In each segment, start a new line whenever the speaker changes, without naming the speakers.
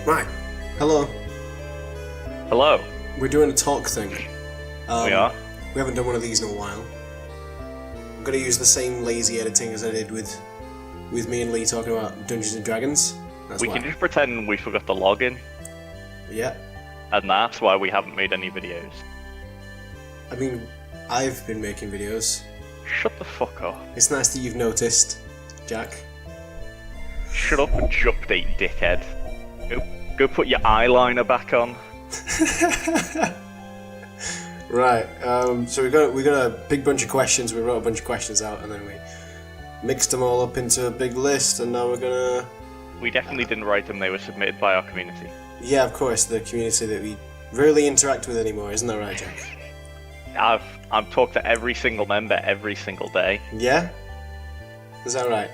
Right. Hello.
Hello.
We're doing a talk thing.
We are.
We haven't done one of these in a while. I'm gonna use the same lazy editing as I did with me and Lee talking about Dungeons and Dragons.
We can just pretend we forgot the login,
Yeah.
and that's why we haven't made any videos.
I mean, I've been making videos.
Shut the fuck up.
It's nice that you've noticed, Jack.
Shut up and update, dickhead. Go put your eyeliner back on.
Right. So we got a big bunch of questions. We wrote a bunch of questions out, and then we mixed them all up into a big list, and now we're gonna.
We definitely didn't write them. They were submitted by our community.
Yeah, of course, the community that we rarely interact with anymore, isn't that right, Jack?
I've talked to every single member every single day.
Yeah. Is that right?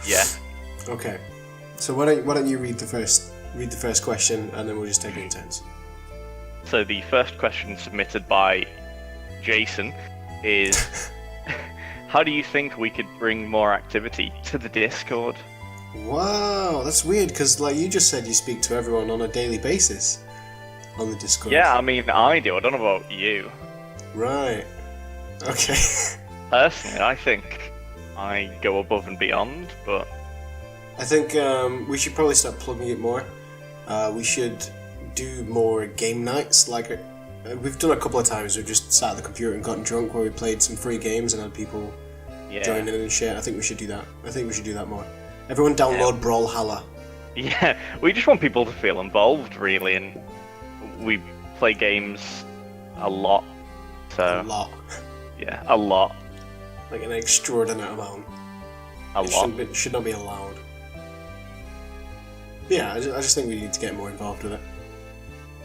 Yeah.
Okay. So why don't you read the first question, and then we'll just take it in turns.
So the first question submitted by Jason is, how do you think we could bring more activity to the Discord?
Wow, that's weird, because like you just said you speak to everyone on a daily basis on the Discord.
Yeah, I mean, I do. I don't know about you.
Right. Okay.
Personally, I think I go above and beyond, but...
I think we should probably start plugging it more. We should do more game nights. Like we've done a couple of times. We've just sat at the computer and gotten drunk where we played some free games and had people join in and shit. I think we should do that. I think we should do that more. Everyone download Brawlhalla.
Yeah, we just want people to feel involved, really, and we play games a lot. So,
A lot.
Yeah, a lot.
Like an extraordinary amount.
A lot.
Should not be allowed. Yeah, I just think we need to get more involved with it.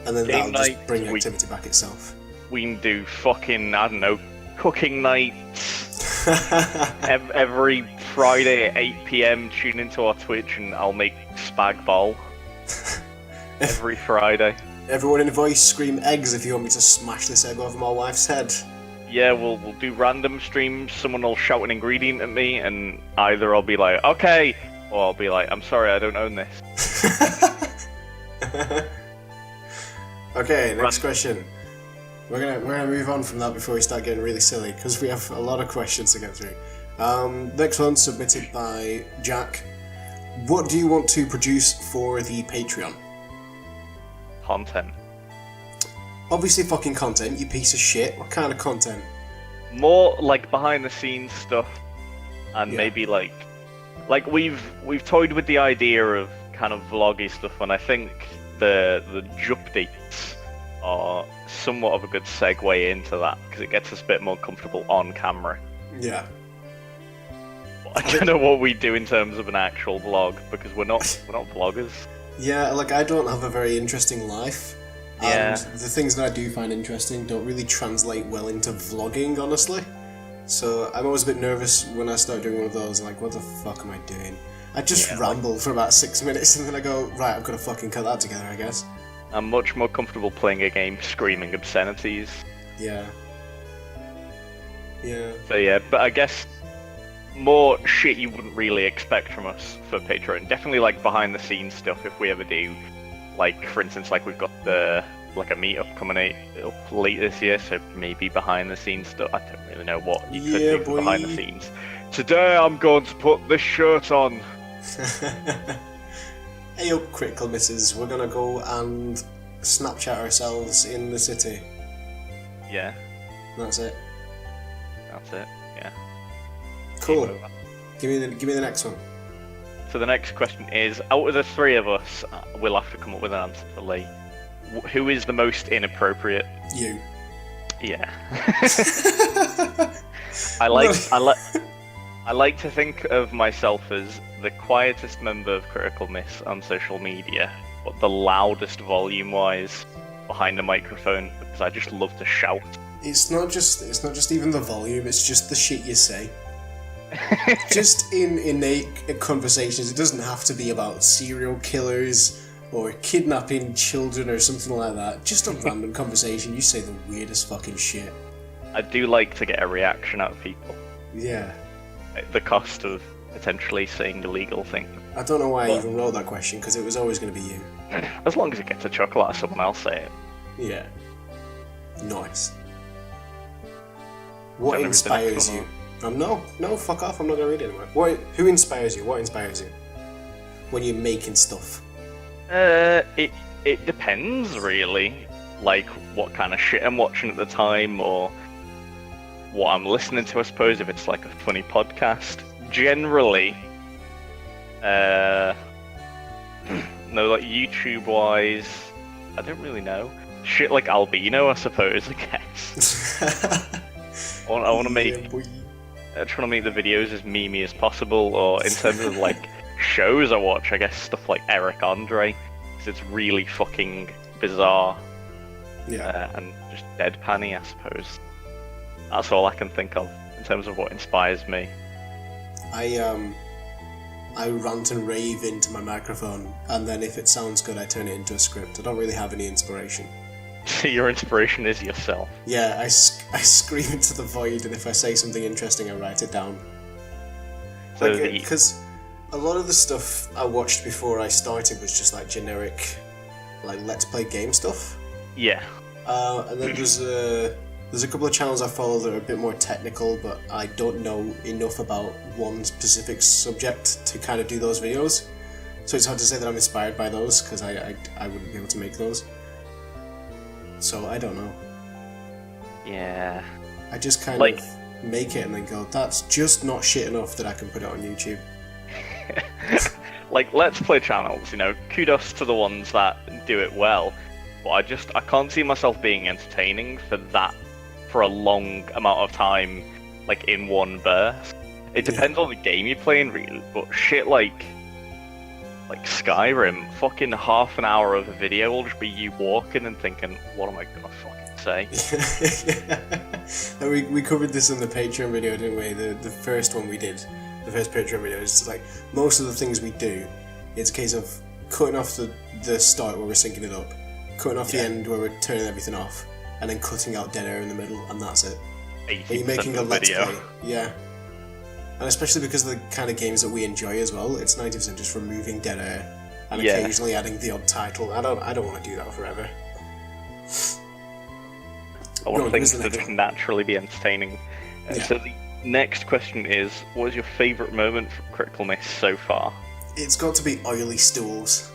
And then
Game
that'll just
night,
bring activity back itself.
We can do fucking, I don't know, cooking nights. Every Friday at 8 PM, tune into our Twitch and I'll make spag bol. Every Friday.
Everyone in a voice scream eggs if you want me to smash this egg over my wife's head.
Yeah, we'll do random streams, someone will shout an ingredient at me, and either I'll be like, okay, or I'll be like, I'm sorry, I don't own this.
Okay, next question. We're gonna move on from that before we start getting really silly, because we have a lot of questions to get through. Next one submitted by Jack. What do you want to produce for the Patreon?
Content.
Obviously fucking content, you piece of shit. What kind of content?
More like behind the scenes stuff, and
Yeah.
maybe like we've toyed with the idea of kind of vloggy stuff, and I think the updates are somewhat of a good segue into that because it gets us a bit more comfortable on camera.
Yeah.
I don't know what we do in terms of an actual vlog because we're not vloggers.
Yeah, like I don't have a very interesting life.
Yeah.
And the things that I do find interesting don't really translate well into vlogging, honestly. So I'm always a bit nervous when I start doing one of those, like, what the fuck am I doing? I just ramble for about 6 minutes and then I go, right, I've got to fucking cut that together, I guess.
I'm much more comfortable playing a game screaming obscenities.
Yeah. Yeah.
So yeah, but I guess more shit you wouldn't really expect from us for Patreon. Definitely like behind the scenes stuff if we ever do. Like for instance, like we've got a meetup coming up late this year, so maybe behind the scenes stuff. I don't really know what you could do for behind the scenes. Today I'm going to put this shirt on.
Hey up, critical misses. We're gonna go and Snapchat ourselves in the city.
Yeah.
That's it.
That's it. Yeah.
Cool. Give me the next one.
So the next question is, out of the three of us, we'll have to come up with an answer for Lee. Who is the most inappropriate?
You.
Yeah. I like to think of myself as the quietest member of Critical Miss on social media, but the loudest volume-wise behind a microphone because I just love to shout.
It's not just even the volume. It's just the shit you say. Just in innate conversations, it doesn't have to be about serial killers or kidnapping children or something like that. Just a random conversation, you say the weirdest fucking shit.
I do like to get a reaction out of people.
Yeah.
At the cost of potentially saying illegal things.
I don't know why I
But-
even wrote that question, because it was always going to be you.
As long as it gets a chuckle out of someone else say it.
Yeah. Nice. What
Don't know who's the next
inspires
one
you? No, fuck off, I'm not going to read it anymore. Who inspires you? What inspires you? When you're making stuff?
It depends, really. Like, what kind of shit I'm watching at the time, or what I'm listening to, I suppose, if it's like a funny podcast. Generally, no, like YouTube-wise, I don't really know. Shit like Albino, I suppose, I guess. I want to make... trying to make the videos as memey as possible, or in terms of, like, shows I watch, I guess stuff like Eric Andre, because it's really fucking bizarre.
Yeah.
And just deadpanny, I suppose. That's all I can think of in terms of what inspires me.
I rant and rave into my microphone, and then if it sounds good, I turn it into a script. I don't really have any inspiration.
Your inspiration is yourself.
Yeah, I scream into the void, and if I say something interesting, I write it down.
So
Because a lot of the stuff I watched before I started was just like generic, like Let's Play game stuff.
Yeah.
And then there's a couple of channels I follow that are a bit more technical, but I don't know enough about one specific subject to kind of do those videos. So it's hard to say that I'm inspired by those, because I wouldn't be able to make those. So I don't know.
Yeah.
I just kind
Like-
of make it and then go, that's just not shit enough that I can put it on YouTube.
Like, Let's Play channels, you know, kudos to the ones that do it well, but I can't see myself being entertaining for a long amount of time, like, in one burst. It depends on the game you're playing, really, but shit like Skyrim, fucking half an hour of a video will just be you walking and thinking, what am I gonna fucking say?
And we covered this in the Patreon video, didn't we? The first one we did, the first Patreon video, is like, most of the things we do, it's a case of cutting off the start where we're syncing it up, cutting off the end where we're turning everything off, and then cutting out dead air in the middle, and that's it.
80%
Are you making a
of the
Let's
video.
Play? Yeah. And especially because of the kind of games that we enjoy as well, it's 90% just removing dead air and
Yeah.
occasionally adding the odd title. I don't want to do that forever.
I
Go on,
want things
who's the
to
next
just
one?
naturally be entertaining.
Yeah.
So the next question is, what is your favourite moment from Critical Miss so far?
It's got to be oily stools.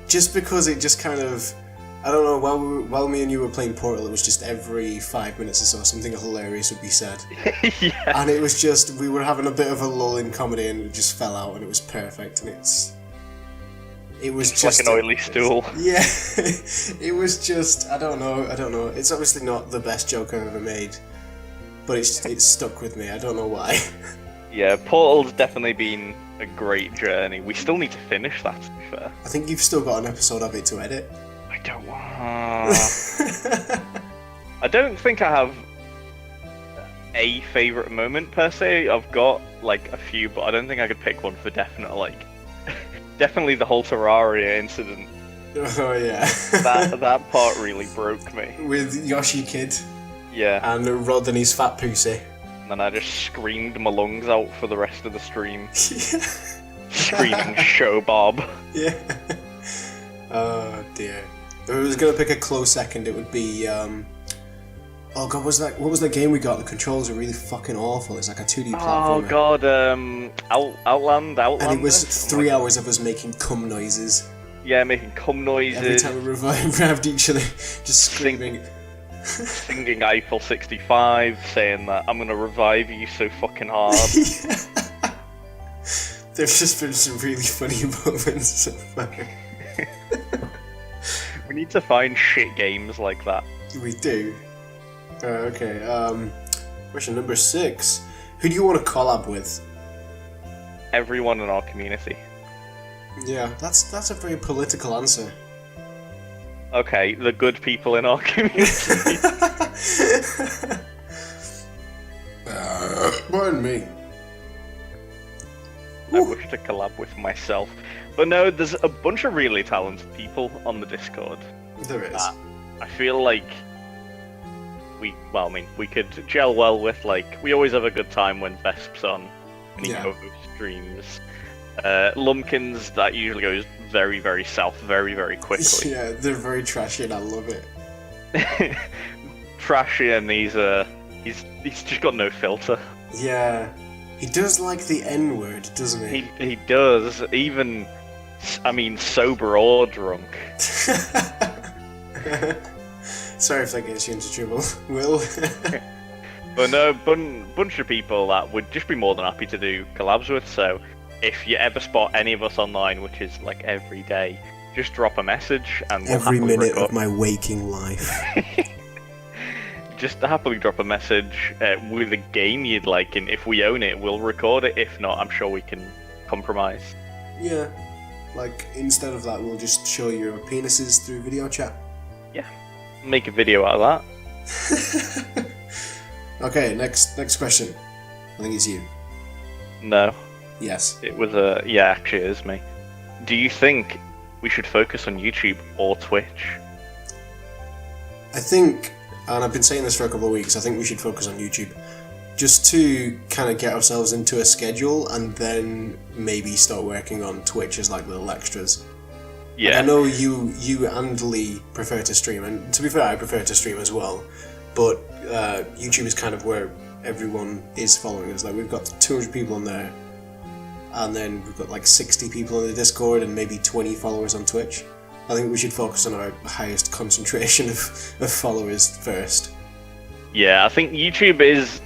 Just because it just kind of, I don't know, while me and you were playing Portal, it was just every 5 minutes or so something hilarious would be said.
Yeah.
And it was just, we were having a bit of a lull in comedy and it just fell out and it was perfect, and it was
It's
just
like an oily stool.
Yeah, it was just, I don't know. It's obviously not the best joke I've ever made, but it's stuck with me. I don't know why.
Yeah, Portal's definitely been a great journey. We still need to finish that, to be fair.
I think you've still got an episode of it to edit.
I don't want. I don't think I have a favourite moment per se. I've got like a few, but I don't think I could pick one for definite. Like, definitely the whole Terraria incident.
Oh yeah.
That part really broke me.
With Yoshi Kid
Yeah,
and Rod and his fat pussy.
and then I just screamed my lungs out for the rest of the stream, screaming "Show Bob."
Yeah. Oh dear. If I was gonna pick a close second, it would be oh god, what was that game we got? The controls are really fucking awful. It's like a 2D
Oh
platformer.
god, Outland.
And it was 3 hours of us making cum noises.
Yeah, making cum noises.
Every time we revived each other, just screaming.
Singing Eiffel 65, saying that I'm gonna revive you so fucking hard.
There's just been some really funny moments so far.
We need to find shit games like that.
We do. Okay, question number 6. Who do you want to collab with?
Everyone in our community.
Yeah, that's a very political answer.
Okay, the good people in our community.
Pardon me.
I wish to collab with myself. But no, there's a bunch of really talented people on the Discord.
There is.
I feel like we could gel well with, like, we always have a good time when Vesp's on and he
Yeah.
co-hosts streams. Lumpkins, that usually goes very, very south very, very quickly.
Yeah, they're very trashy and I love it.
Trashy, and he's just got no filter.
Yeah. He does like the N-word, doesn't he?
He does, even, I mean, sober or drunk.
Sorry if that gets you into trouble, Will.
But no, bunch of people that would just be more than happy to do collabs with, so if you ever spot any of us online, which is like every day, just drop a message and we'll
Every minute
record.
of my waking life.
Just happily drop a message with a game you'd like, and if we own it, we'll record it. If not, I'm sure we can compromise.
Yeah. Like, instead of that, we'll just show your penises through video chat.
Yeah. Make a video out of that.
Okay, next question. I think it's you.
No.
Yes.
It was yeah, actually it is me. Do you think we should focus on YouTube or Twitch?
I think, and I've been saying this for a couple of weeks, I think we should focus on YouTube. Just to kind of get ourselves into a schedule and then maybe start working on Twitch as like little extras.
Yeah.
And I know you and Lee prefer to stream, and to be fair, I prefer to stream as well. But YouTube is kind of where everyone is following us. Like, we've got 200 people on there, and then we've got like 60 people in the Discord and maybe 20 followers on Twitch. I think we should focus on our highest concentration of followers first.
Yeah, I think YouTube is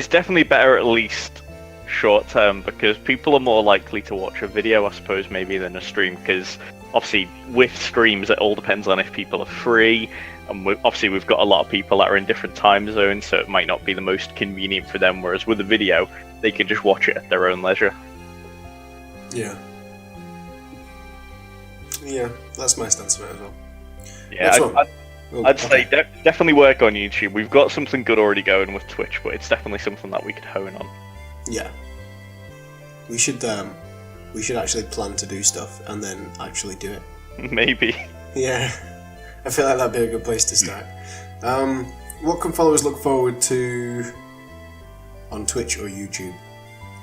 definitely better, at least short term, because people are more likely to watch a video, I suppose, maybe than a stream, because obviously with streams it all depends on if people are free, and obviously we've got a lot of people that are in different time zones, so it might not be the most convenient for them, whereas with a video they can just watch it at their own leisure.
Yeah, that's my stance on it as well.
Yeah, I'd say definitely work on YouTube. We've got something good already going with Twitch, but it's definitely something that we could hone on.
Yeah. We should actually plan to do stuff and then actually do it.
Maybe.
Yeah. I feel like that'd be a good place to start. What can followers look forward to on Twitch or YouTube?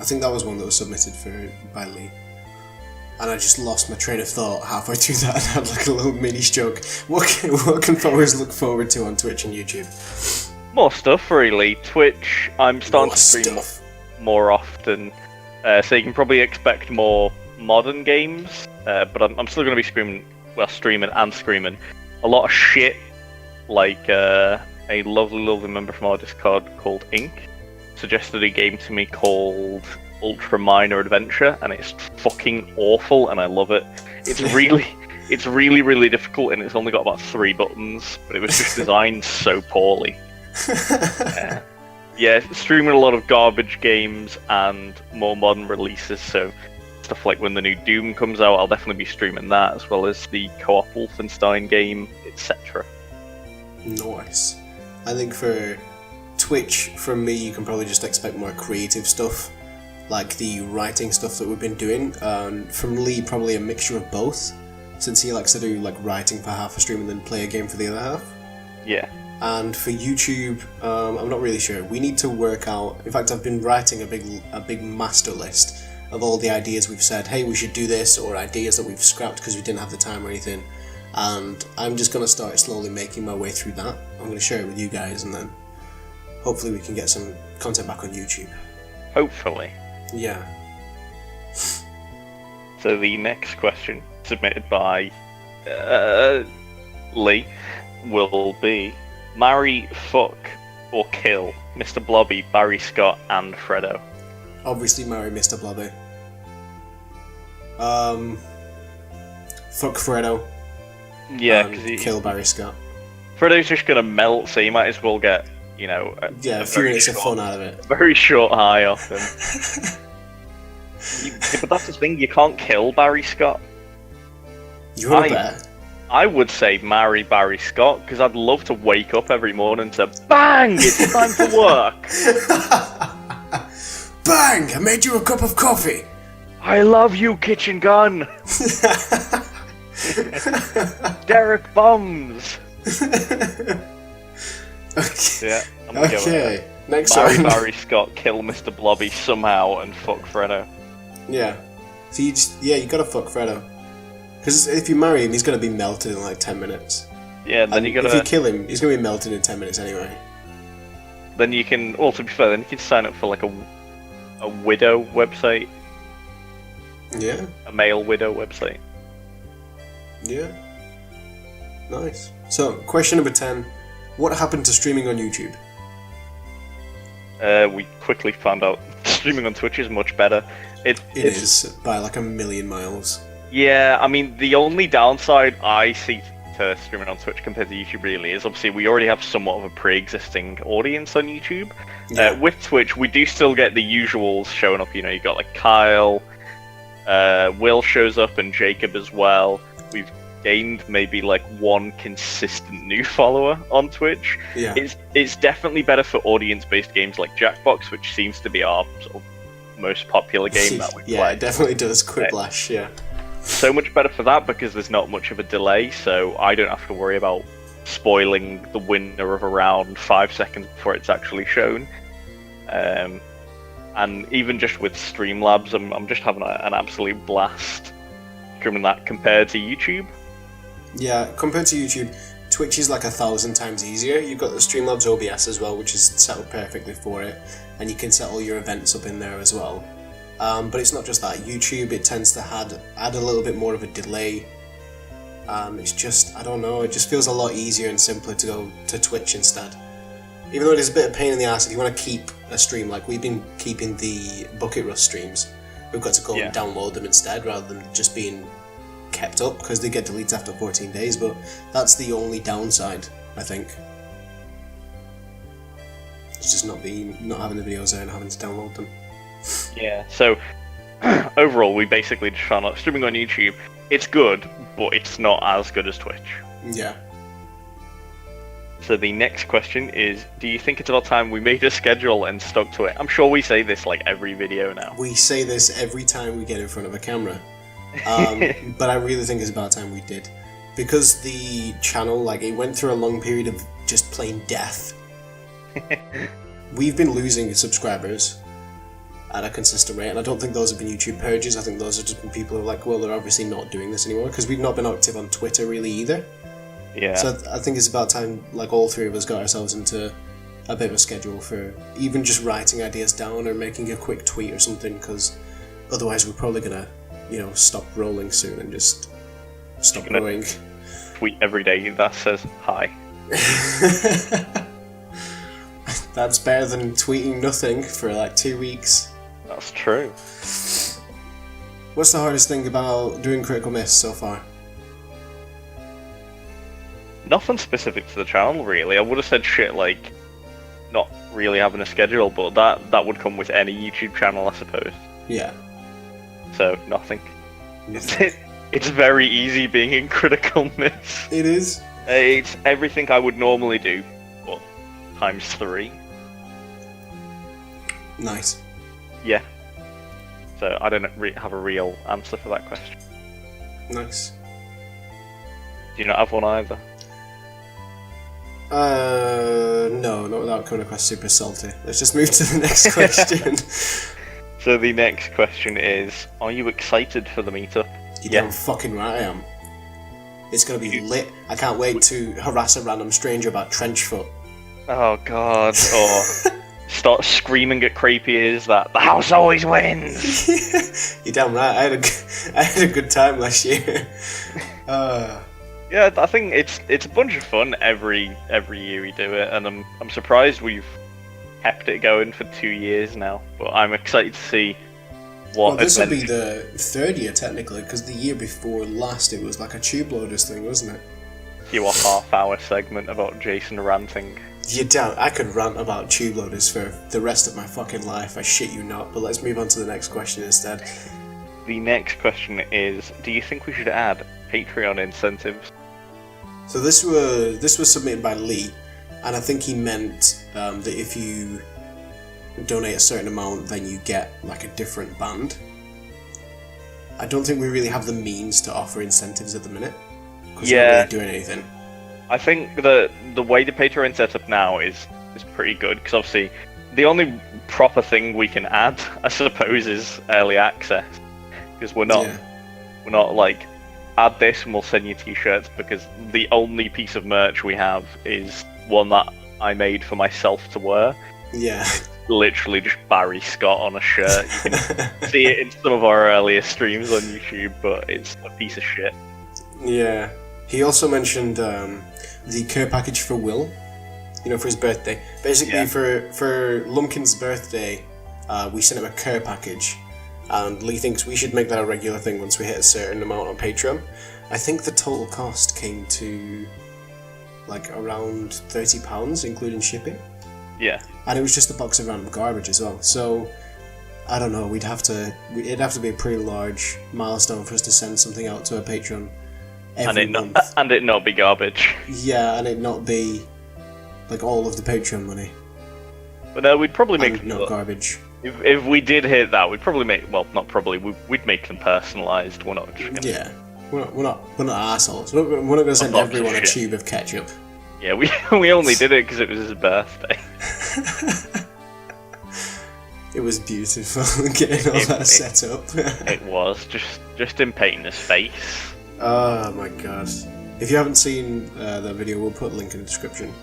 I think that was one that was submitted by Lee. And I just lost my train of thought halfway through that and had like a little mini stroke. What can followers look forward to on Twitch and YouTube?
More stuff, really. Twitch, I'm starting to stream more often, so you can probably expect more modern games, but I'm still going to be streaming and screaming a lot of shit, like a lovely member from our Discord called Ink suggested a game to me called Ultra Minor Adventure, and it's fucking awful, and I love it. It's really difficult, and it's only got about 3 buttons, but it was just designed so poorly. Yeah, streaming a lot of garbage games and more modern releases, so stuff like when the new Doom comes out, I'll definitely be streaming that, as well as the co-op Wolfenstein game, etc.
Nice. I think for Twitch, from me, you can probably just expect more creative stuff, like the writing stuff that we've been doing. From Lee, probably a mixture of both, since he likes to do like writing for half a stream and then play a game for the other half.
Yeah.
And for YouTube, I'm not really sure. We need to work out. In fact, I've been writing a big master list of all the ideas we've said, hey, we should do this, or ideas that we've scrapped because we didn't have the time or anything. And I'm just going to start slowly making my way through that. I'm going to share it with you guys, and then hopefully we can get some content back on YouTube.
Hopefully.
Yeah.
So the next question, submitted by Lee, will be: marry, fuck, or kill Mr. Blobby, Barry Scott, and Fredo.
Obviously marry Mr. Blobby. Fuck Fredo.
Yeah, because
kill Barry Scott.
Fredo's just gonna melt, so you might as well get,
a few minutes of fun out of it.
A very short high off him. But that's the thing, you can't kill Barry Scott.
You want to bet?
I would say marry Barry Scott, because I'd love to wake up every morning to bang, it's time for work.
Bang! I made you a cup of coffee.
I love you, kitchen gun. Derek bombs.
Okay.
Yeah, I'm gonna go with that.
Next
marry
one.
Barry Scott, kill Mr. Blobby somehow, and fuck Fredo.
Yeah. So you gotta fuck Fredo. Because if you marry him, he's gonna be melted in like 10 minutes.
Yeah, then
if you kill him, he's gonna be melted in 10 minutes anyway.
Then you can, to be fair, then you can sign up for like a widow website.
Yeah.
A male widow website.
Yeah. Nice. So, question number 10. What happened to streaming on YouTube?
We quickly found out streaming on Twitch is much better. It
is by like a million miles.
Yeah, I mean, the only downside I see to streaming on Twitch compared to YouTube really is obviously we already have somewhat of a pre-existing audience on YouTube.
Yeah.
With Twitch, we do still get the usuals showing up. You know, you got like Kyle, Will shows up, and Jacob as well. We've gained maybe like one consistent new follower on Twitch.
Yeah.
It's definitely better for audience-based games like Jackbox, which seems to be our sort of most popular game that we play.
Yeah, it definitely does. Quiplash, yeah.
So much better for that because there's not much of a delay, so I don't have to worry about spoiling the winner of a round 5 seconds before it's actually shown. And even just with Streamlabs, I'm just having an absolute blast streaming that compared to YouTube.
Yeah, compared to YouTube, Twitch is like 1,000 times easier. You've got the Streamlabs OBS as well, which is set up perfectly for it, and you can set all your events up in there as well. But it's not just that. YouTube, it tends to add a little bit more of a delay. It's just, I don't know, it just feels a lot easier and simpler to go to Twitch instead. Even though it is a bit of pain in the ass if you want to keep a stream, like we've been keeping the Bucket Rust streams. We've got to go and download them instead rather than just being kept up because they get deleted after 14 days, but that's the only downside, I think. It's just not having the videos there and having to download them.
Yeah, so overall we basically just found out streaming on YouTube, it's good, but it's not as good as Twitch.
Yeah.
So the next question is, do you think it's about time we made a schedule and stuck to it? I'm sure we say this like every video now.
We say this every time we get in front of a camera. But I really think it's about time we did. Because the channel, like, it went through a long period of just plain death. We've been losing subscribers at a consistent rate, and I don't think those have been YouTube purges. I think those have just been people who are like, well, they're obviously not doing this anymore, because we've not been active on Twitter really either.
Yeah.
So I think it's about time, like, all three of us got ourselves into a bit of a schedule for even just writing ideas down or making a quick tweet or something, because otherwise we're probably gonna, stop rolling soon and just stop growing.
Tweet every day that says hi.
That's better than tweeting nothing for like 2 weeks.
That's true.
What's the hardest thing about doing Critical Miss so far?
Nothing specific to the channel, really. I would have said shit like not really having a schedule, but that would come with any YouTube channel, I suppose.
Yeah.
So, nothing. It's very easy being in Critical Miss.
It is.
It's everything I would normally do, but times 3.
Nice.
Yeah. So, I don't have a real answer for that question.
Nice.
Do you not have one either?
No, not without coming across super salty. Let's just move to the next question.
So the next question is, are you excited for the meetup?
You're damn fucking right I am. It's gonna be lit. I can't wait to harass a random stranger about trench foot.
Oh god, or start screaming at creepy ears that the house always wins!
You're damn right, I had a good time last year.
Yeah, I think it's a bunch of fun every year we do it, and I'm surprised we've kept it going for 2 years now. But I'm excited to see what.
Well, this will be the 3rd year technically, because the year before last it was like a tube loaders thing, wasn't it?
You a half-hour segment about Jason ranting.
You doubt I could rant about tube loaders for the rest of my fucking life. I shit you not. But let's move on to the next question instead.
The next question is: do you think we should add Patreon incentives?
So this was submitted by Lee, and I think he meant that if you donate a certain amount, then you get like a different band. I don't think we really have the means to offer incentives at the minute, because we're not really doing anything.
I think the way the Patreon set up now is pretty good, because obviously the only proper thing we can add, I suppose, is early access. because we're not like add this and we'll send you t-shirts, because the only piece of merch we have is one that I made for myself to wear.
Yeah.
Literally just Barry Scott on a shirt. You can see it in some of our earlier streams on YouTube, but it's a piece of shit.
Yeah. He also mentioned the care package for Will, for his birthday. Basically, for Lumpkin's birthday, we sent him a care package, and Lee thinks we should make that a regular thing once we hit a certain amount on Patreon. I think the total cost came to like around £30, including shipping.
Yeah.
And it was just a box of random garbage as well. So, I don't know, it'd have to be a pretty large milestone for us to send something out to a Patreon every month.
And it not be garbage.
Yeah, and it not be like all of the Patreon money.
But no, we'd probably make
them not garbage.
If we did hit that, we'd probably make, well, not probably, we'd make them personalised. We're not just gonna...
Yeah, we're not assholes. We're not going to send everyone a tube of ketchup.
Yeah, we only did it because it was his birthday.
It was beautiful getting all that set up.
It was just him painting his face.
Oh my god! If you haven't seen that video, we'll put a link in the description.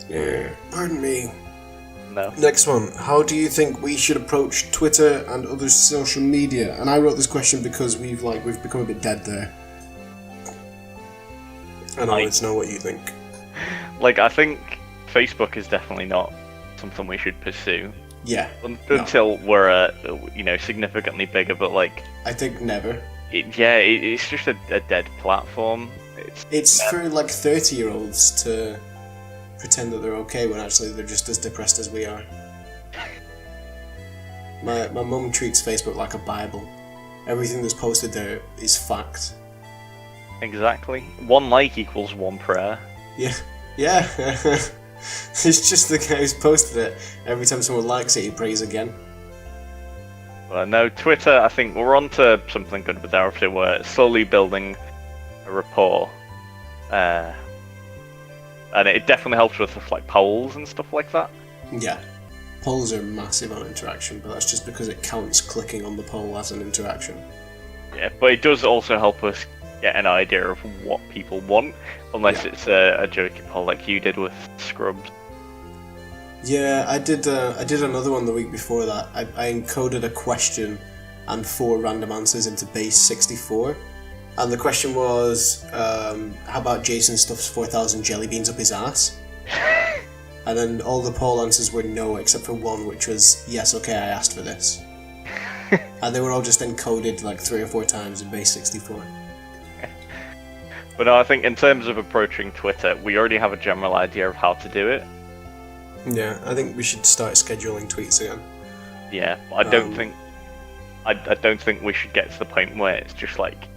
Yeah. Pardon me.
No.
Next one. How do you think we should approach Twitter and other social media? And I wrote this question because we've become a bit dead there. And I wanted to know what you think.
Like, I think Facebook is definitely not something we should pursue.
Yeah.
Until we're, significantly bigger, but like...
I think never.
It's just a dead platform.
It's for like 30-year-olds to pretend that they're okay when actually they're just as depressed as we are. My mum treats Facebook like a Bible. Everything that's posted there is fact.
Exactly. 1 like equals 1 prayer.
Yeah. It's just the guy who's posted it. Every time someone likes it, he prays again.
Well, no, Twitter, I think we're on to something good with our Twitter. We're slowly building a rapport. And it definitely helps with like polls and stuff like that.
Yeah. Polls are massive on interaction, but that's just because it counts clicking on the poll as an interaction.
Yeah, but it does also help us get an idea of what people want, unless it's a jokey poll like you did with Scrubs.
Yeah, I did another one the week before that. I encoded a question and 4 random answers into base 64. And the question was, how about Jason stuffs 4,000 jelly beans up his ass? And then all the poll answers were no, except for one, which was, yes, okay, I asked for this. And they were all just encoded like 3 or 4 times in base 64.
But no, I think in terms of approaching Twitter, we already have a general idea of how to do it.
Yeah, I think we should start scheduling tweets again.
Yeah, I don't think we should get to the point where it's just like,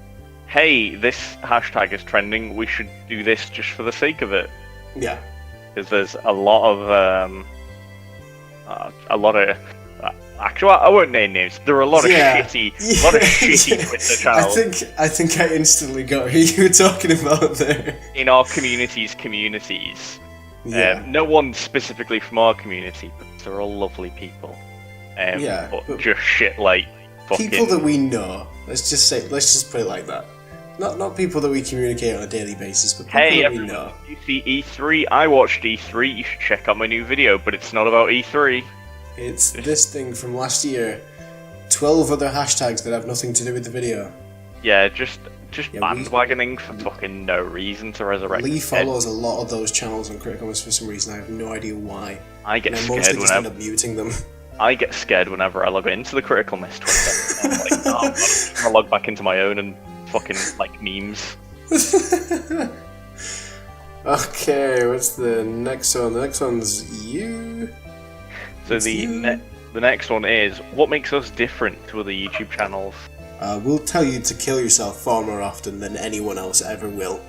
hey, this hashtag is trending, we should do this just for the sake of it.
Yeah.
Because there's a lot of actually, I won't name names. There are a lot of shitty Twitter channels.
I think I instantly got who you were talking about there.
In our communities.
Yeah.
No one specifically from our community, but they're all lovely people. But just shit like fucking...
people that we know. Let's just put it like that. Not people that we communicate on a daily basis, but people that we know.
You see E3, I watched E3, you should check out my new video, but it's not about E3.
It's this thing from last year. 12 other hashtags that have nothing to do with the video.
Yeah, just bandwagoning for fucking no reason to resurrect.
Lee follows a lot of those channels on Critical Mass for some reason. I have no idea why.
I get scared
mostly just end up muting them.
I get scared whenever I log into the Critical Mass Twitter. I'm like, oh, I'm gonna log back into my own and fucking like memes.
Okay, what's the next one? The next one's you.
So the next one is, what makes us different to other YouTube channels?
We'll tell you to kill yourself far more often than anyone else ever will.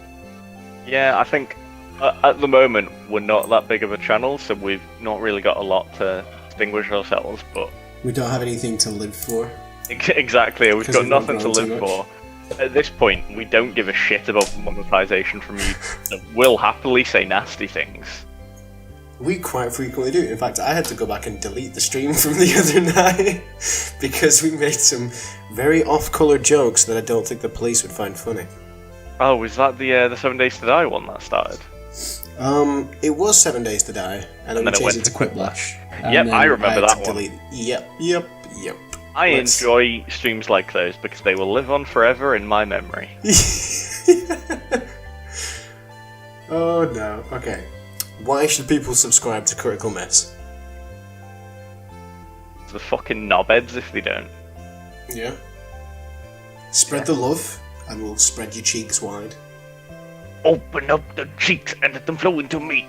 Yeah, I think at the moment we're not that big of a channel, so we've not really got a lot to distinguish ourselves, but...
We don't have anything to live for.
Exactly, we've got nothing to live for. At this point, we don't give a shit about monetization from you. We'll happily say nasty things.
We quite frequently do. In fact, I had to go back and delete the stream from the other night because we made some very off-color jokes that I don't think the police would find funny.
Oh, was that the 7 Days to Die one that started?
It was 7 Days to Die, and then we changed it to Quiplash.
Yep, I remember that one.
Yep.
I enjoy streams like those because they will live on forever in my memory.
Oh no. Okay. Why should people subscribe to Critical Miss?
The fucking knobheads if they don't.
Yeah. Spread the love, and we'll spread your cheeks wide.
Open up the cheeks and let them flow into me.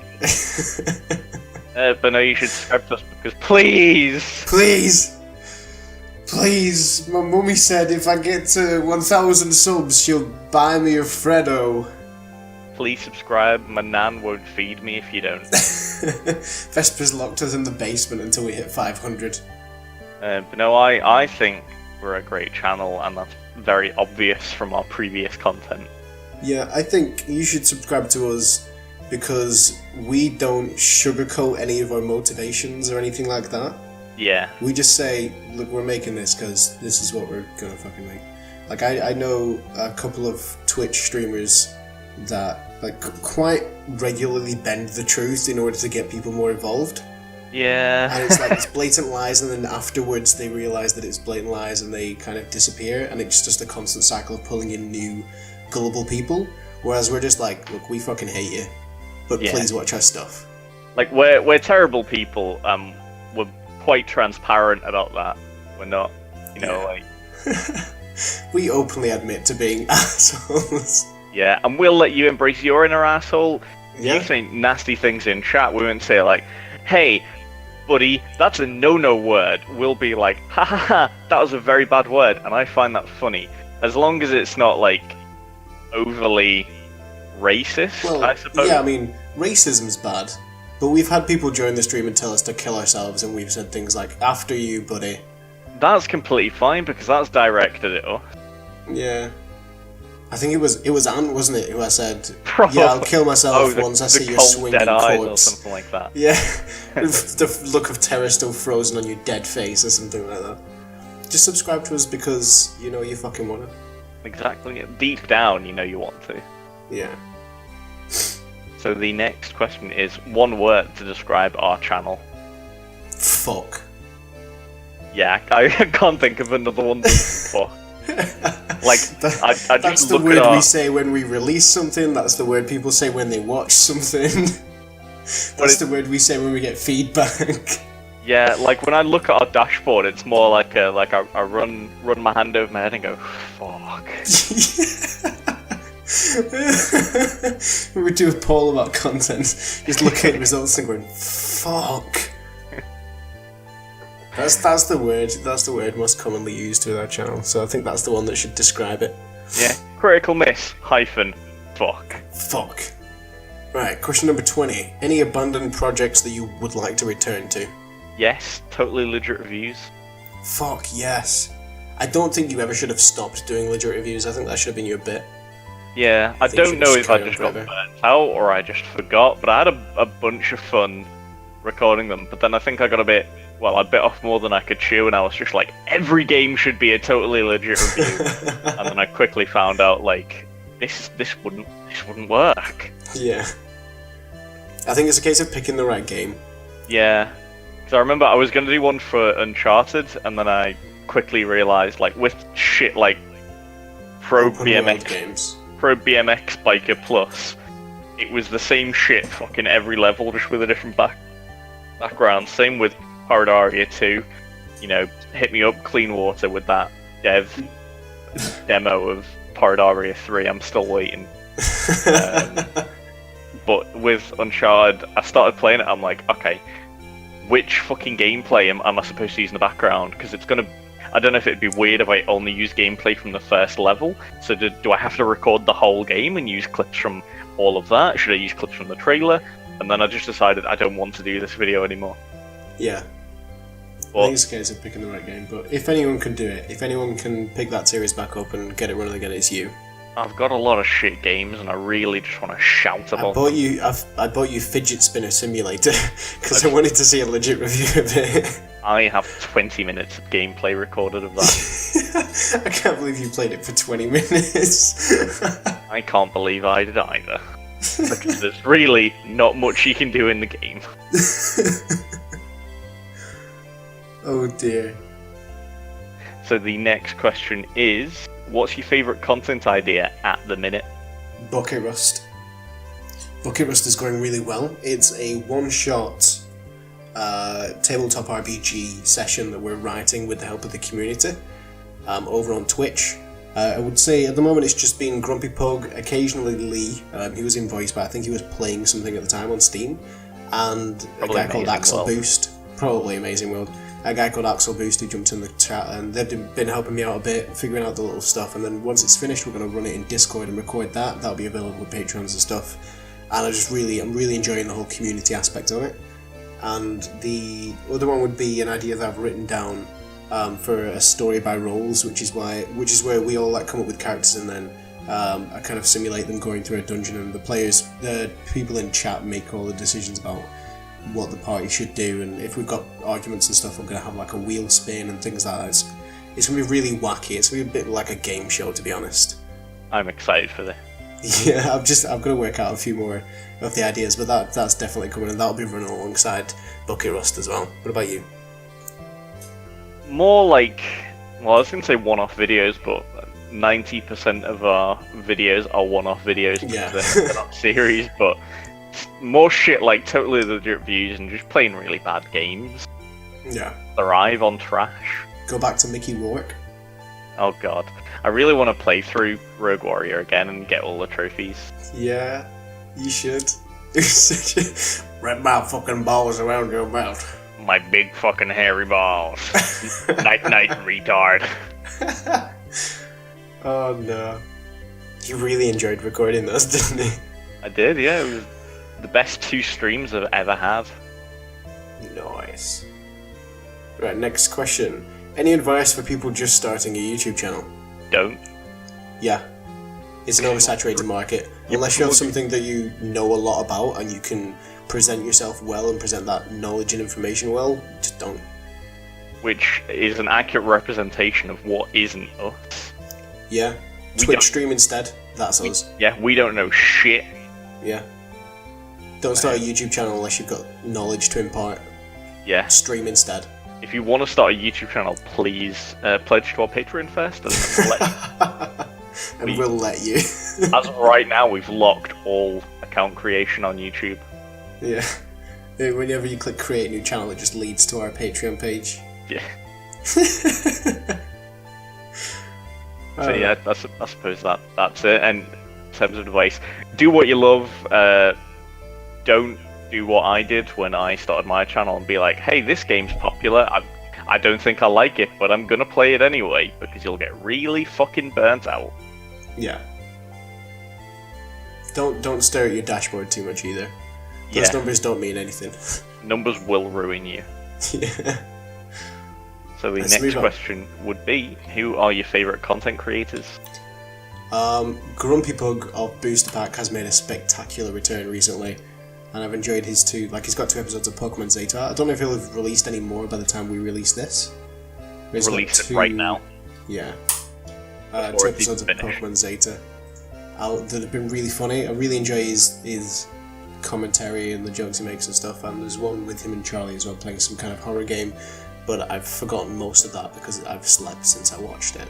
But no, you should subscribe to us because
Please, my mummy said if I get to 1,000 subs, she'll buy me a Freddo.
Please subscribe. My nan won't feed me if you don't.
Vesper's locked us in the basement until we hit 500.
But no, I think we're a great channel, and that's very obvious from our previous content.
Yeah, I think you should subscribe to us because we don't sugarcoat any of our motivations or anything like that.
Yeah.
We just say, look, we're making this because this is what we're gonna fucking make. Like, I know a couple of Twitch streamers that, like, quite regularly bend the truth in order to get people more involved.
Yeah.
And it's like, it's blatant lies, and then afterwards they realise that it's blatant lies and they kind of disappear, and it's just a constant cycle of pulling in new gullible people. Whereas we're just like, look, we fucking hate you, but please watch our stuff.
Like, we're terrible people, we're quite transparent about that. We're not, like...
We openly admit to being assholes.
Yeah, and we'll let you embrace your inner asshole.
Yeah.
You say nasty things in chat, we won't say like, hey, buddy, that's a no-no word. We'll be like, ha ha ha, that was a very bad word, and I find that funny. As long as it's not, like, overly racist,
Well,
I suppose.
yeah, I mean, racism's bad. But we've had people join the stream and tell us to kill ourselves, and we've said things like, after you, buddy.
That's completely fine, because that's directed at us.
Yeah. I think it was Ant, wasn't it, who I said,
Probably.
yeah, I'll kill myself once I see your
cold
swinging
dead eyes or
corpse.
something like that.
Yeah, with the look of terror still frozen on your dead face or something like that. Just subscribe to us because you know you fucking want to.
Exactly. Deep down, you know you want to.
Yeah.
So the next question is one word to describe our channel.
Fuck.
Yeah, I can't think of another one than fuck. Like, I
that's
just
the
look
word
at
we
our...
say when we release something, that's the word people say when they watch something. That's the word we say when we get feedback.
Yeah, like when I look at our dashboard, it's more like I run my hand over my head and go, fuck.
We would do a poll about content, just look at results and going, fuck. That's the word. That's the word most commonly used with our channel. So I think that's the one that should describe it.
Yeah. Critical miss hyphen fuck.
Fuck. Right. Question number 20. Any abandoned projects that you would like to return to?
Yes. Totally legit reviews.
Fuck yes. I don't think you ever should have stopped doing legit reviews. I think that should have been your bit.
Yeah. I don't know if I just got burnt out or I just forgot, but I had a bunch of fun recording them. But then I think I got a bit. Well, I bit off more than I could chew, and I was just like, every game should be a totally legit review. And then I quickly found out, like, this wouldn't work.
Yeah. I think it's a case of picking the right game.
Yeah. Because I remember I was going to do one for Uncharted, and then I quickly realised, like, with shit like Pro BMX Biker Plus, it was the same shit fucking every level, just with a different background. Same with Parody 2, hit me up, Clean Water with that demo of Parody 3, I'm still waiting. But with Uncharted, I started playing it, I'm like, okay, which fucking gameplay am I supposed to use in the background? Because it's gonna, I don't know if it'd be weird if I only use gameplay from the first level, so do I have to record the whole game and use clips from all of that? Should I use clips from the trailer? And then I just decided I don't want to do this video anymore.
Yeah. I think it's a case of picking the right game, but if anyone can do it, if anyone can pick that series back up and get it running again, it's you.
I've got a lot of shit games, and I really just want to shout about them.
I bought you Fidget Spinner Simulator because I wanted to see a legit review of it.
I have 20 minutes of gameplay recorded of that.
I can't believe you played it for 20 minutes.
I can't believe I did either. Because there's really not much you can do in the game.
Oh dear.
So the next question is, what's your favourite content idea at the minute?
Bucket Rust. Bucket Rust is going really well. It's a one-shot tabletop RPG session that we're writing with the help of the community over on Twitch. I would say at the moment it's just been Grumpy Pug, occasionally Lee, he was in voice, but I think he was playing something at the time on Steam, and
Probably
a guy called
Amazing
Axel
World.
Boost, probably Amazing World, a guy called Axel Boost who jumped in the chat, and they've been helping me out a bit, figuring out the little stuff, and then once it's finished we're going to run it in Discord and record that. That'll be available with Patrons and stuff, and I'm really enjoying the whole community aspect of it. And the other one would be an idea that I've written down for a story by roles, which is where we all come up with characters, and then I kind of simulate them going through a dungeon, and the people in chat make all the decisions about what the party should do, and if we've got arguments and stuff, we're going to have a wheel spin and things like that. It's going to be really wacky. It's going to be a bit like a game show, to be honest.
I'm excited for this.
Yeah, I've got to work out a few more of the ideas, but that's definitely coming, and that'll be running alongside Bucket Rust as well. What about you?
More I was going to say one-off videos, but 90% of our videos are one-off videos because
Yeah.
they're not series, but more shit like totally legit views and just playing really bad games.
Yeah.
Thrive on trash.
Go back to Mickey Rourke.
Oh god. I really want to play through Rogue Warrior again and get all the trophies.
Yeah, you should. Wrap my fucking balls around your mouth.
My big fucking hairy balls. Night night, retard.
Oh no. You really enjoyed recording those, didn't you?
I did, yeah. It was the best 2 streams I've ever had.
Nice. Right, next question. Any advice for people just starting a YouTube channel?
Don't.
Yeah. It's an oversaturated market. Unless you have something that you know a lot about and you can present yourself well and present that knowledge and information well, just don't.
Which is an accurate representation of what isn't us.
Yeah.
We
Twitch
don't-
stream instead. That's us.
Yeah, we don't know shit.
Yeah. Don't start a YouTube channel unless you've got knowledge to impart.
Yeah.
Stream instead.
If you want to start a YouTube channel, please pledge to our Patreon first. And then
And we'll let you.
as of right now, we've locked all account creation on YouTube.
Yeah. Whenever you click create a new channel, it just leads to our Patreon page.
Yeah. So yeah, I suppose that's it. And in terms of advice, do what you love. Don't do what I did when I started my channel and be like, hey, this game's popular. I don't think I like it, but I'm gonna play it anyway, because you'll get really fucking burnt out.
Yeah. Don't stare at your dashboard too much either. Those
Yeah.
numbers don't mean anything.
Numbers will ruin you.
Yeah.
So the
Let's
next
move on.
question would be, who are your favourite content creators?
Grumpy Pug of Booster Pack has made a spectacular return recently, and I've enjoyed his he's got 2 episodes of Pokemon Zeta. I don't know if he'll have released any more by the time we release this. But he's got
Release it
2
right now.
Yeah.
Before
2
it's
episodes of
even finished.
Pokemon Zeta out that have been really funny. I really enjoy his commentary and the jokes he makes and stuff, and there's one with him and Charlie as well playing some kind of horror game, but I've forgotten most of that because I've slept since I watched it.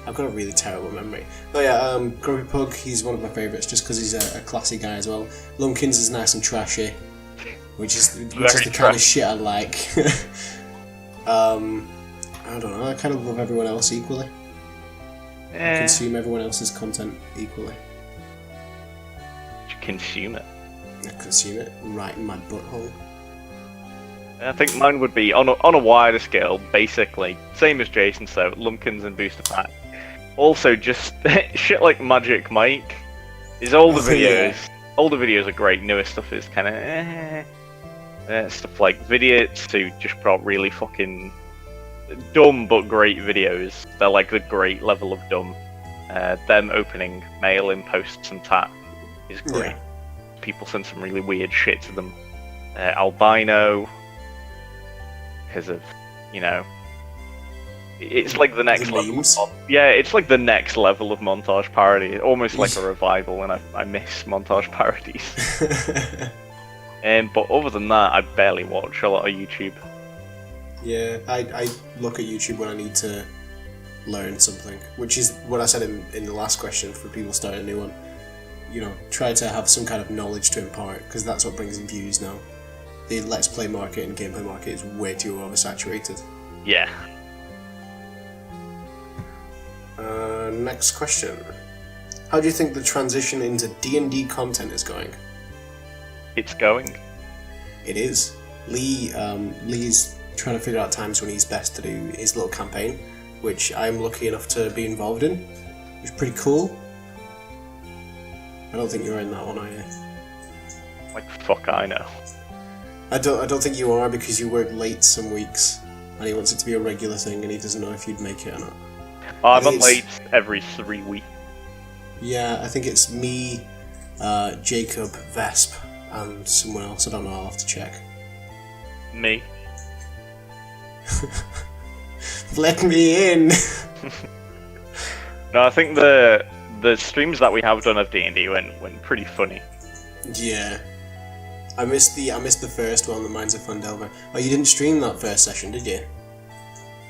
I've got a really terrible memory. Oh yeah, Grumpy Pug, he's one of my favourites just because he's a classy guy as well. Lumpkins is nice and trashy, which is the kind
trashy.
of shit I like. I don't know, I kind of love everyone else equally. Consume everyone else's content equally.
Consume it.
I consume it right in my butthole.
I think mine would be on a wider scale, basically same as Jason said, Lumpkins and Booster Pack. Also, just shit like Magic Mike. His older videos, older videos are great. Newer stuff is kind of stuff like Vidiots who just put out really fucking dumb but great videos. They're like the great level of dumb. Them opening mail in posts and tat is great.
Yeah.
People send some really weird shit to them. Albino, because of, you know, it's like the next level. It's like the next level of montage parody. Almost like a revival, and I miss montage parodies. But other than that, I barely watch a lot of YouTube.
Yeah, I look at YouTube when I need to learn something, which is what I said in the last question for people starting a new one. You know, try to have some kind of knowledge to impart, because that's what brings in views now. The Let's Play market and gameplay market is way too oversaturated.
Yeah.
Next question. How do you think the transition into D&D content is going?
It's going.
It is. Lee's trying to figure out times when he's best to do his little campaign, which I'm lucky enough to be involved in, which is pretty cool. I don't think you're in that one, are you?
Like, fuck, I know.
I don't think you are, because you work late some weeks, and he wants it to be a regular thing, and he doesn't know if you'd make it or not.
I'm on late every 3 weeks.
Yeah, I think it's me, Jacob, Vesp, and someone else. I don't know, I'll have to check.
Me.
Let me in!
No, I think the streams that we have done of D&D went pretty funny.
Yeah. I missed the first one, the Minds of Fandelver. Oh, you didn't stream that first session, did you?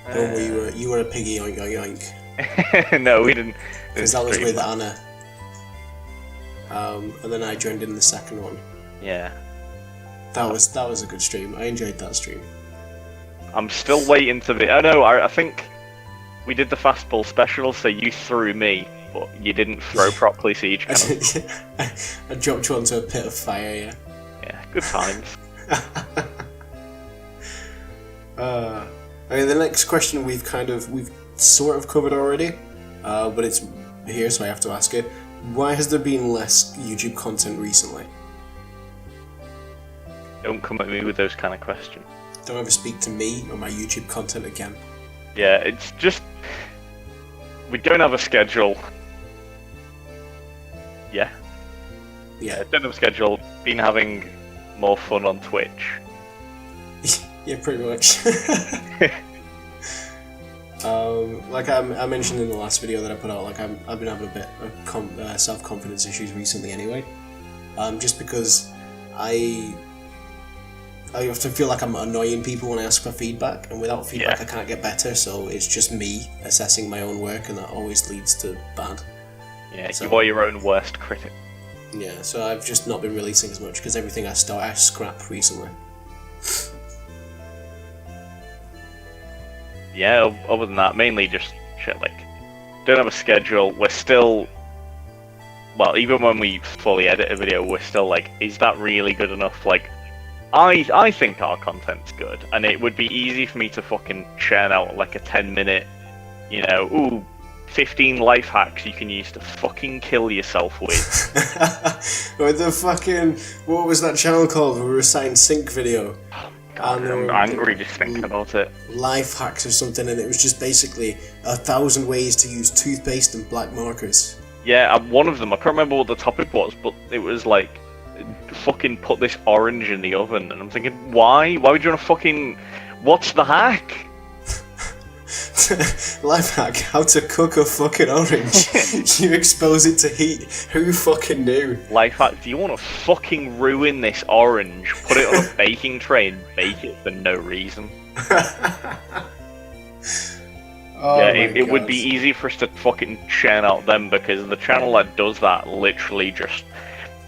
Oh, you were a piggy, oink oink oink.
No, we didn't.
Because that was with Anna. And then I joined in the second one.
Yeah.
That was a good stream. I enjoyed that stream.
I'm still waiting to be. I think we did the fastball special, so you threw me, but you didn't throw properly, so you just kind of...
I dropped you onto a pit of fire, yeah.
Yeah, good times.
I mean, the next question we've sort of covered already, but it's here, so I have to ask it. Why has there been less YouTube content recently?
Don't come at me with those kind of questions.
Don't ever speak to me or my YouTube content again.
Yeah, it's just... we don't have a schedule. Yeah.
Yeah.
Don't have a schedule. Been having more fun on Twitch.
Yeah, pretty much. Like I mentioned in the last video that I put out, like I've been having a bit of self-confidence issues recently anyway. Just because I often feel like I'm annoying people when I ask for feedback, and without feedback I can't get better, so it's just me assessing my own work, and that always leads to bad.
Yeah, so, you are your own worst critic.
Yeah, so I've just not been releasing as much, because everything I start I scrap recently.
Yeah, other than that, mainly just shit like, don't have a schedule, we're still, well, even when we fully edit a video, we're still like, is that really good enough? Like, I think our content's good, and it would be easy for me to fucking churn out like a 10-minute, 15 life hacks you can use to fucking kill yourself with.
With the fucking, what was that channel called? We were reciting sync video.
God, I'm angry just thinking about it.
Life hacks or something, and it was just basically 1,000 ways to use toothpaste and black markers.
Yeah, one of them, I can't remember what the topic was, but it was like, fucking put this orange in the oven, and I'm thinking, why? Why would you want to fucking... What's the hack?
Life hack, how to cook a fucking orange. You expose it to heat. Who fucking knew?
Life hack, do you want to fucking ruin this orange? Put it on a baking tray and bake it for no reason. It would be easy for us to fucking churn out them, because the channel that does that literally just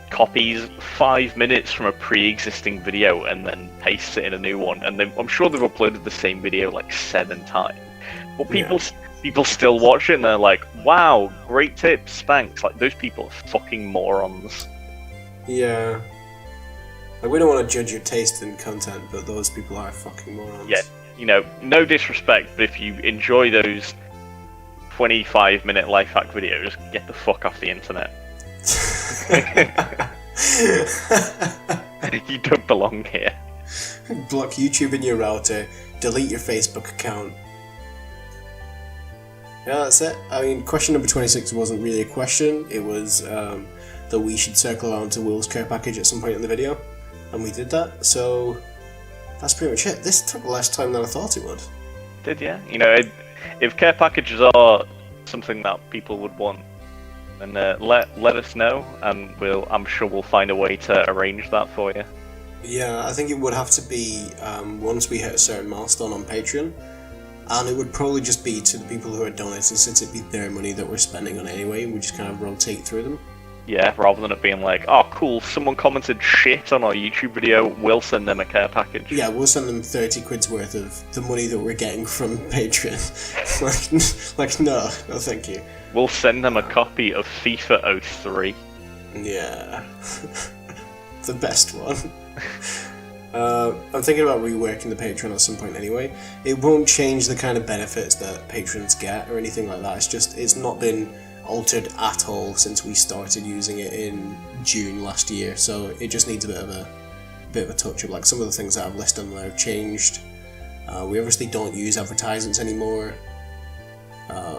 copies 5 minutes from a pre-existing video and then pastes it in a new one, and I'm sure they've uploaded the same video like 7 times. But people still watch it and they're like, wow, great tips, thanks. Like, those people are fucking morons.
Yeah. Like, we don't want to judge your taste in content, but those people are fucking morons.
Yeah, no disrespect, but if you enjoy those 25-minute life hack videos, get the fuck off the internet. You don't belong here.
Block YouTube in your router, delete your Facebook account. Yeah, that's it. I mean, question number 26 wasn't really a question. It was that we should circle around to Will's care package at some point in the video, and we did that. So that's pretty much it. This took less time than I thought it would.
Did yeah? You know, if care packages are something that people would want, then let us know, and I'm sure we'll find a way to arrange that for you.
Yeah, I think it would have to be once we hit a certain milestone on Patreon, and it would probably just be to the people who are donating, since it'd be their money that we're spending on anyway, and we just kind of rotate through them.
Yeah, rather than it being like, oh cool, someone commented shit on our YouTube video, we'll send them a care package.
Yeah, we'll send them 30 quid's worth of the money that we're getting from Patreon. like, no, thank you.
We'll send them a copy of FIFA 03.
Yeah. The best one. I'm thinking about reworking the Patreon at some point anyway. It won't change the kind of benefits that patrons get or anything like that. It's not been altered at all since we started using it in June last year, so it just needs a bit of a touch up. Like, some of the things that I've listed on there have changed. We obviously don't use advertisements anymore,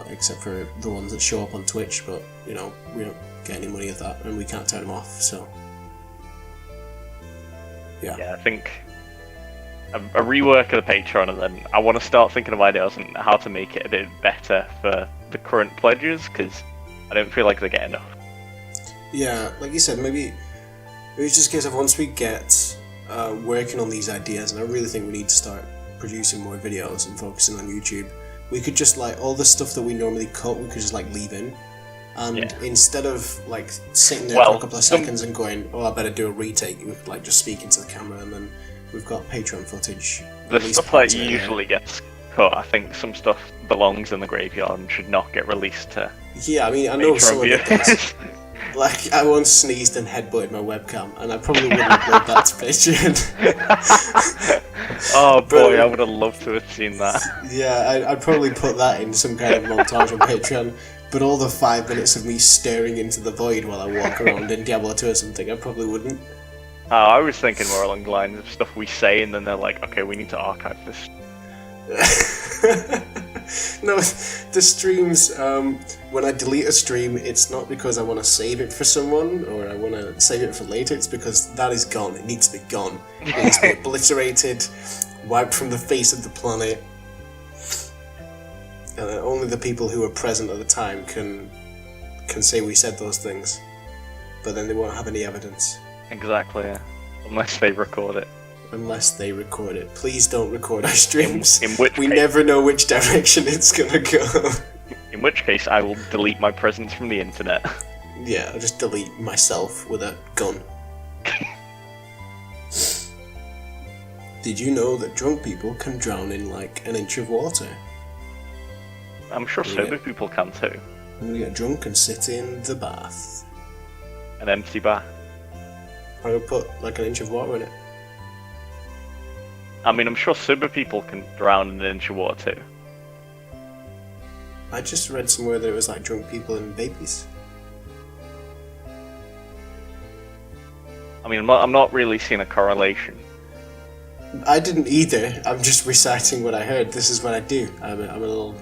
except for the ones that show up on Twitch, but you know, we don't get any money of that and we can't turn them off, so yeah, I
think a rework of the Patreon, and then I want to start thinking of ideas on how to make it a bit better for the current pledges, because I don't feel like they get enough.
Yeah, like you said, maybe it's just a case of once we get working on these ideas, and I really think we need to start producing more videos and focusing on YouTube, we could just, like, all the stuff that we normally cut, we could just, like, leave in. And instead of, like, sitting there for a couple of seconds and going, oh, I better do a retake, we could, like, just speak into the camera, and then we've got Patreon footage.
The stuff that usually gets cut, I think some stuff belongs in the graveyard and should not get released to.
Yeah, I mean, I know some of it does. Like, I once sneezed and headbutted my webcam, and I probably wouldn't upload that to Patreon.
Oh boy, I would have loved to have seen that.
Yeah, I'd probably put that in some kind of montage on Patreon, but all the 5 minutes of me staring into the void while I walk around in Diablo 2 or something, I probably wouldn't.
Oh, I was thinking more along the lines of stuff we say, and then they're like, okay, we need to archive this.
No, the streams, when I delete a stream, it's not because I want to save it for someone, or I want to save it for later, it's because that is gone, it needs to be gone. It needs to be obliterated, wiped from the face of the planet, and only the people who were present at the time can say we said those things, but then they won't have any evidence.
Exactly, yeah. Unless they record it.
Unless they record it. Please don't record our streams.
In which
we
case,
never know which direction it's gonna go.
In which case, I will delete my presence from the internet.
Yeah, I'll just delete myself with a gun. Did you know that drunk people can drown in like an inch of water?
I'm sure sober people can too.
I'm gonna get drunk and sit in the bath.
An empty bath.
I'm gonna put like an inch of water in it.
I mean, I'm sure sober people can drown in an inch of water too.
I just read somewhere that it was like drunk people and babies.
I mean, I'm not really seeing a correlation.
I didn't either. I'm just reciting what I heard. This is what I do. I'm a little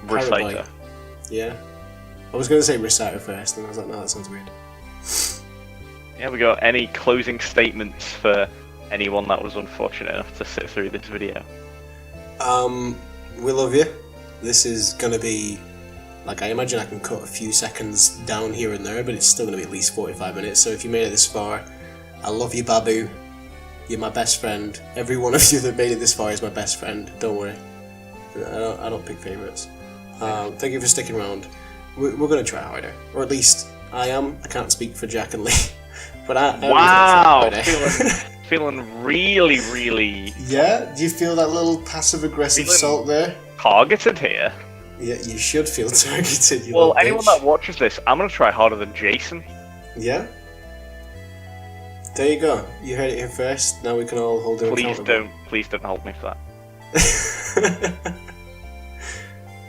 reciter.
Yeah. I was gonna say reciter first, and I was like, no, that sounds weird.
Yeah, we got any closing statements for anyone that was unfortunate enough to sit through this video?
We love you. This is gonna be, like, I imagine I can cut a few seconds down here and there, but it's still gonna be at least 45 minutes, so if you made it this far, I love you, Babu. You're my best friend. Every one of you that made it this far is my best friend, don't worry. I don't pick favourites. Thank you for sticking around. We're gonna try harder, or at least I am. I can't speak for Jack and Lee, but
wow, feeling really, really.
Yeah, do you feel that little passive-aggressive salt there?
Targeted here.
Yeah, you should feel targeted. You
well, anyone that watches this, I'm gonna try harder than Jason.
Yeah. There you go. You heard it here first. Now we can all hold him accountable.
Please don't hold me for that.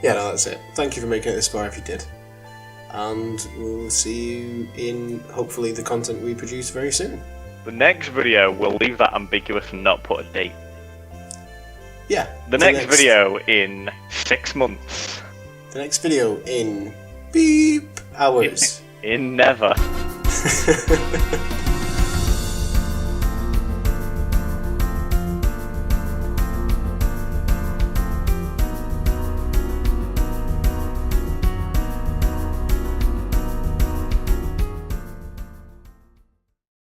Yeah, no, that's it. Thank you for making it this far if you did. And we'll see you in, hopefully, the content we produce very soon.
The next video, we'll leave that ambiguous and not put a date.
Yeah.
The next video in 6 months.
The next video in beep hours.
In never.